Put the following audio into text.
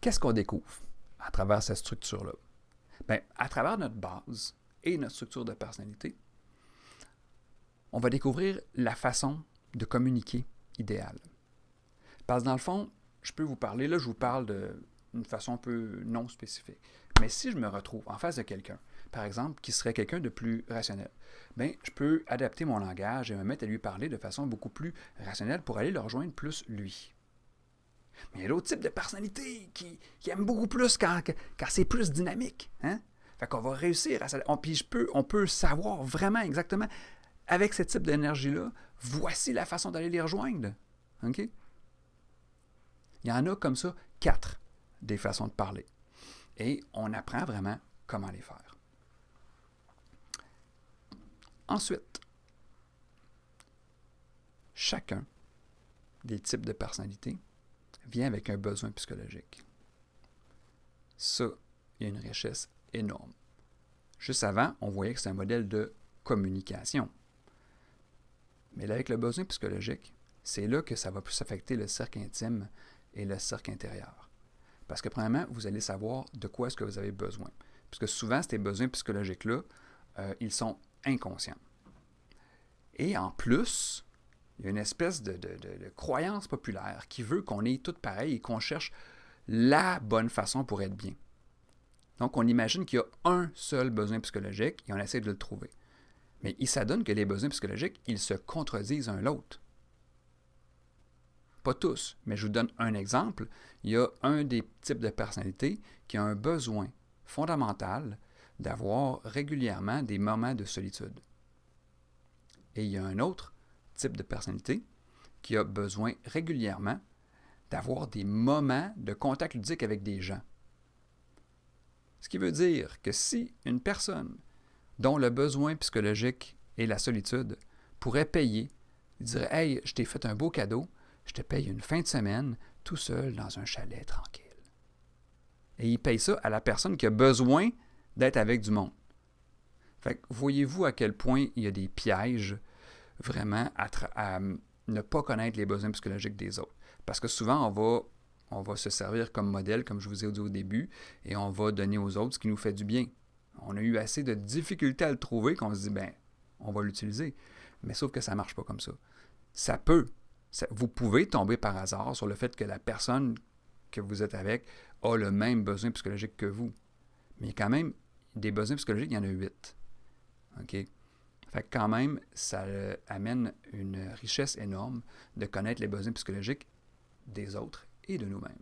Qu'est-ce qu'on découvre à travers cette structure-là? Bien, à travers notre base et notre structure de personnalité, on va découvrir la façon de communiquer idéale. Parce que dans le fond, je peux vous parler, là, je vous parle d'une façon un peu non spécifique. Mais si je me retrouve en face de quelqu'un, par exemple, qui serait quelqu'un de plus rationnel, bien, je peux adapter mon langage et me mettre à lui parler de façon beaucoup plus rationnelle pour aller le rejoindre plus lui. Mais il y a d'autres types de personnalités qui aiment beaucoup plus quand c'est plus dynamique. Hein? Fait qu'on va réussir à... Puis on peut savoir vraiment exactement, avec ce type d'énergie-là, voici la façon d'aller les rejoindre. OK? Il y en a comme ça 4 des façons de parler. Et on apprend vraiment comment les faire. Ensuite, chacun des types de personnalités vient avec un besoin psychologique. Ça, il y a une richesse énorme. Juste avant, on voyait que c'est un modèle de communication. Mais là, avec le besoin psychologique, c'est là que ça va plus affecter le cercle intime et le cercle intérieur. Parce que premièrement, vous allez savoir de quoi est-ce que vous avez besoin. Parce que souvent, ces besoins psychologiques-là, ils sont inconscients. Et en plus, il y a une espèce de croyance populaire qui veut qu'on est tous pareils et qu'on cherche la bonne façon pour être bien. Donc, on imagine qu'il y a un seul besoin psychologique et on essaie de le trouver. Mais il s'adonne que les besoins psychologiques, ils se contredisent un l'autre. Pas tous, mais je vous donne un exemple. Il y a un des types de personnalités qui a un besoin fondamental d'avoir régulièrement des moments de solitude. Et il y a un autre type de personnalité qui a besoin régulièrement d'avoir des moments de contact ludique avec des gens. Ce qui veut dire que si une personne dont le besoin psychologique est la solitude pourrait payer, il dirait « Hey, je t'ai fait un beau cadeau, je te paye une fin de semaine tout seul dans un chalet tranquille. » Et il paye ça à la personne qui a besoin d'être avec du monde. Fait que voyez-vous à quel point il y a des pièges vraiment à ne pas connaître les besoins psychologiques des autres. Parce que souvent, on va se servir comme modèle, comme je vous ai dit au début, et on va donner aux autres ce qui nous fait du bien. On a eu assez de difficultés à le trouver qu'on se dit, ben, on va l'utiliser. Mais sauf que ça ne marche pas comme ça. Ça peut. Vous pouvez tomber par hasard sur le fait que la personne que vous êtes avec a le même besoin psychologique que vous. Mais quand même, des besoins psychologiques, il y en a 8. OK? Fait que quand même, ça amène une richesse énorme de connaître les besoins psychologiques des autres et de nous-mêmes.